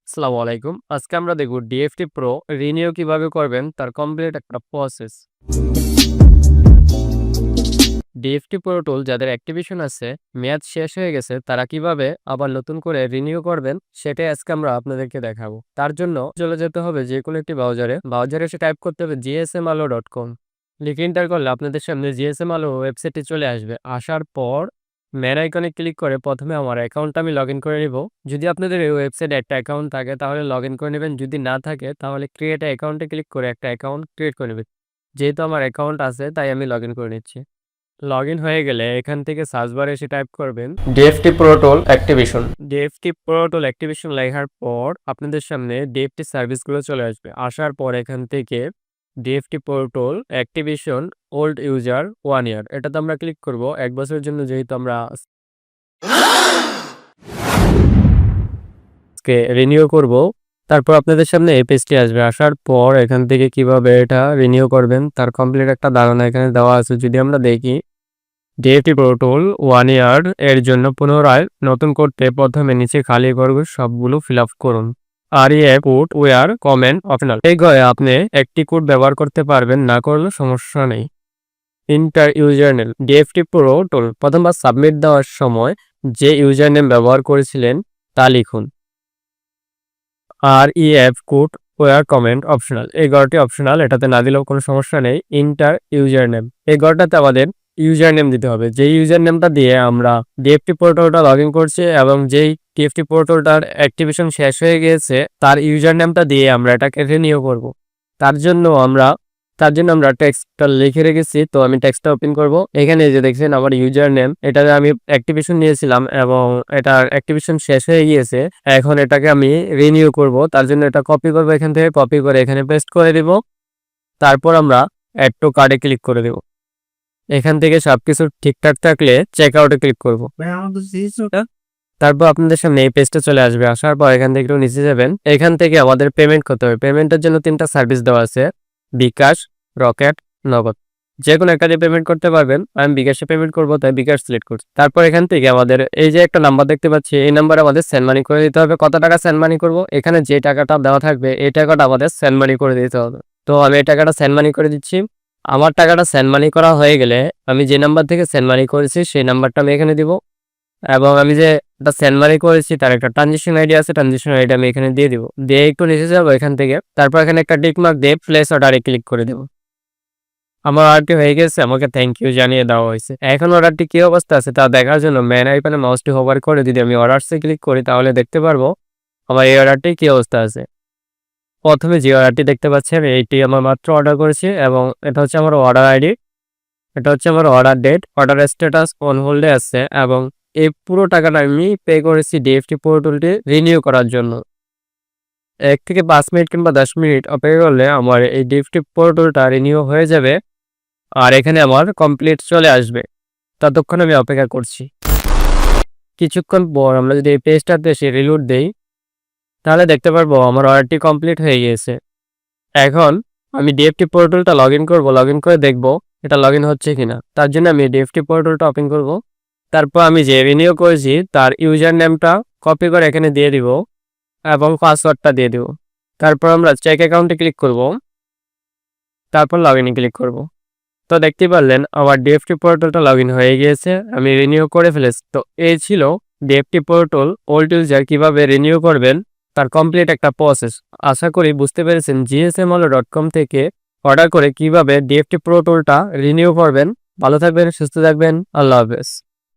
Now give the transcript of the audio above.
আসসালামু আলাইকুম। আজকে আমরা দেখব ডিএফটি প্রো রিনিউ কিভাবে করবেন তার কমপ্লিট একটা প্রসেস। ডিএফটি প্রো টুল যাদের অ্যাক্টিভেশন আছে, মেয়াদ শেষ হয়ে গেছে, তারা কিভাবে আবার নতুন করে রিনিউ করবেন সেটাই আজকে আমরা আপনাদেরকে দেখাবো। তার জন্য চলে যেতে হবে যেকোনো একটি ব্রাউজারে এসে টাইপ করতে হবে gsmalo.com। লিখে এন্টার করলে আপনাদের সামনে gsmalo ওয়েবসাইটটি চলে আসবে। আসার পর মেন আইকনে ক্লিক করে প্রথমে আমার অ্যাকাউন্টটা আমি লগইন করে নিব। যদি আপনাদের এই ওয়েবসাইটে একটা অ্যাকাউন্ট থাকে তাহলে লগইন করে নেবেন। যদি না থাকে তাহলে ক্রিয়েট অ্যাকাউন্টে ক্লিক করে একটা অ্যাকাউন্ট ক্রিয়েট করে নেবেন। যেহেতু আমার অ্যাকাউন্ট আছে তাই আমি লগইন করে নিচ্ছি। লগইন হয়ে গেলে এখান থেকে সার্চ বারে এসে টাইপ করবেন ডিএফটি প্রো টুল অ্যাক্টিভেশন। ডিএফটি প্রো টুল অ্যাক্টিভেশন লেখার পর আপনাদের সামনে ডিএফটি সার্ভিসগুলো চলে আসবে। আসার পর এখান থেকে ডিএফটি প্রো টুল অ্যাক্টিভেশন ওল্ড ইউজার 1 ইয়ার এটাতে আমরা ক্লিক করব। 1 বছরের জন্য যেহেতু আমরা রিনিউ করব। তারপর আপনাদের সামনে এই পেজটি আসবে। আসার পর এখান থেকে কিভাবে এটা রিনিউ করবেন তার কমপ্লিট একটা ধারণা এখানে দেওয়া আছে। যদি আমরা দেখি ডিএফটি প্রো টুল 1 ইয়ার এর জন্য পুনরায় নতুন করতে প্রথমে নিচে খালি ঘরগুলো সবগুলো ফিল আপ করুন। আর কোড ওয়ার কমেন্ট অপশনাল। এই ঘরে আপনি একটি কোড ব্যবহার করতে পারবেন, না করলে সমস্যা নেই। Enter user name DFT pro tool প্রথমবার সাবমিট দেওয়ার সময় যে ইউজার নেম ব্যবহার করেছিলেন তা লিখুন। আর কোড ওয়ার কমেন্ট অপশনাল। এই ঘরটি অপশনাল, এটাতে না দিলেও কোনো সমস্যা নেই। ইন্টার ইউজার নেম এই ঘরটাতে আমাদের ইউজার নেম দিতে হবে। যেই ইউজার নেমটা দিয়ে আমরা ডিএফটি পোর্টালটা লগ ইন করছি এবং যেই ডিএফটি পোর্টালটার অ্যাক্টিভেশন শেষ হয়ে গিয়েছে তার ইউজার নেমটা দিয়ে আমরা এটাকে রিনিউ করব। তার জন্য আমরা টেক্সটটা লিখে রেখেছি। তো আমি টেক্সটটা ওপেন করব। এখানে যে দেখছেন আমার ইউজার নেম, এটাতে আমি অ্যাক্টিভেশন নিয়েছিলাম এবং এটার অ্যাক্টিভেশন শেষ হয়ে গিয়েছে। এখন এটাকে আমি রিনিউ করব। তার জন্য এটা কপি করব, এখান থেকে কপি করে এখানে পেস্ট করে দিব। তারপর আমরা অ্যাড টু কার্ডে ক্লিক করে দেব। এখান থেকে সবকিছু ঠিকঠাক থাকলে চেক আউটে ক্লিক করব। তারপর আপনাদের সামনে এই পেজটা চলে আসবে। আসার পর এখান থেকে একটু নিচে যাবেন। এখান থেকে আমাদের পেমেন্ট করতে হবে। পেমেন্টের জন্য 3টা সার্ভিস দেওয়া আছে, বিকাশ, রকেট, নগদ। যে কোনো একটা দিয়ে পেমেন্ট করতে পারবেন। আমি বিকাশে পেমেন্ট করব তাই বিকাশ সিলেক্ট করছি। তারপর এখান থেকে আমাদের এই যে একটা নাম্বার দেখতে পাচ্ছি, এই নাম্বারে আমাদের সেন্ড মানি করে দিতে হবে। কত টাকা সেন্ড মানি করব, এখানে যে টাকাটা দেওয়া থাকবে এই টাকাটা আমাদের সেন্ড মানি করে দিতে হবে। তো আমি এই টাকাটা সেন্ড মানি করে দিচ্ছি। আমার টাকাটা সেন্ড মানি করা হয়ে গেলে আমি যে নাম্বার থেকে সেন্ড মানি করেছি সেই নাম্বারটা আমি এখানে দিব এবং আমি যে সেন্ড মানি করেছি তার একটা ট্রানজেকশন আইডি আছে, ট্রানজেকশন আইডি আমি এখানে দিয়ে দিব। দিয়ে একটু নিচে যাবো এখান থেকে। তারপর এখানে একটা টিক মার্ক দিয়ে প্লেস অর্ডারে ক্লিক করে দেব। আমার অর্ডারটি হয়ে গেছে, আমাকে থ্যাংক ইউ জানিয়ে দেওয়া হয়েছে। এখন অর্ডারটি কি অবস্থা আছে তা দেখার জন্য মেন আইকনে মাউসটি হোভার করে যদি আমি অর্ডারসে ক্লিক করি তাহলে দেখতে পারবো আমার এই অর্ডারটি কি অবস্থা আছে। প্রথমে যে অর্ডারটি দেখতে পাচ্ছেন এইটি আমার মাত্র অর্ডার করেছি এবং এটা হচ্ছে আমার অর্ডার আইডি, এটা হচ্ছে আমার order date, order status on হোল্ডে আছে এবং এই পুরো টাকাটা আমি পে করেছি ডিএফটি পোর্টালটি রিনিউ করার জন্য। 1 থেকে 5 মিনিট কিংবা 10 মিনিট অপেক্ষা করলে আমার এই ডিএফটি পোর্টালটা রিনিউ হয়ে যাবে আর এখানে আমার কমপ্লিট চলে আসবে। ততক্ষণ আমি অপেক্ষা করছি। কিছুক্ষণ পর আমরা যদি এই পেজটাতে এসে রিলোড দেই তাহলে দেখতে পারবো আমার অর্ডারটি কমপ্লিট হয়ে গিয়েছে। এখন আমি ডিএফটি পোর্টালটা লগ ইন করবো, লগ ইন করে দেখবো এটা লগ ইন হচ্ছে কিনা। তার জন্য আমি ডিএফটি পোর্টালটা ওপেন করব। তারপর আমি যে রিনিউ করেছি তার ইউজার নেমটা কপি করে এখানে দিয়ে দিব এবং পাসওয়ার্ডটা দিয়ে দিব। তারপর আমরা চেক অ্যাকাউন্টে ক্লিক করব, তারপর লগ ইনে ক্লিক করব। তো দেখতে পারলেন আমার ডিএফটি পোর্টালটা লগ ইন হয়ে গিয়েছে, আমি রিনিউ করে ফেলেছি। তো এই ছিল ডিএফটি পোর্টাল ওল্ড ইউজার কিভাবে রিনিউ করবেন তার কমপ্লিট একটা প্রসেস। আশা করি বুঝতে পেরেছেন gsmalo.com থেকে অর্ডার করে কিভাবে ডিএফটি পোর্টালটা রিনিউ করবেন। ভালো থাকবেন, সুস্থ থাকবেন, আল্লাহ হাফেজ।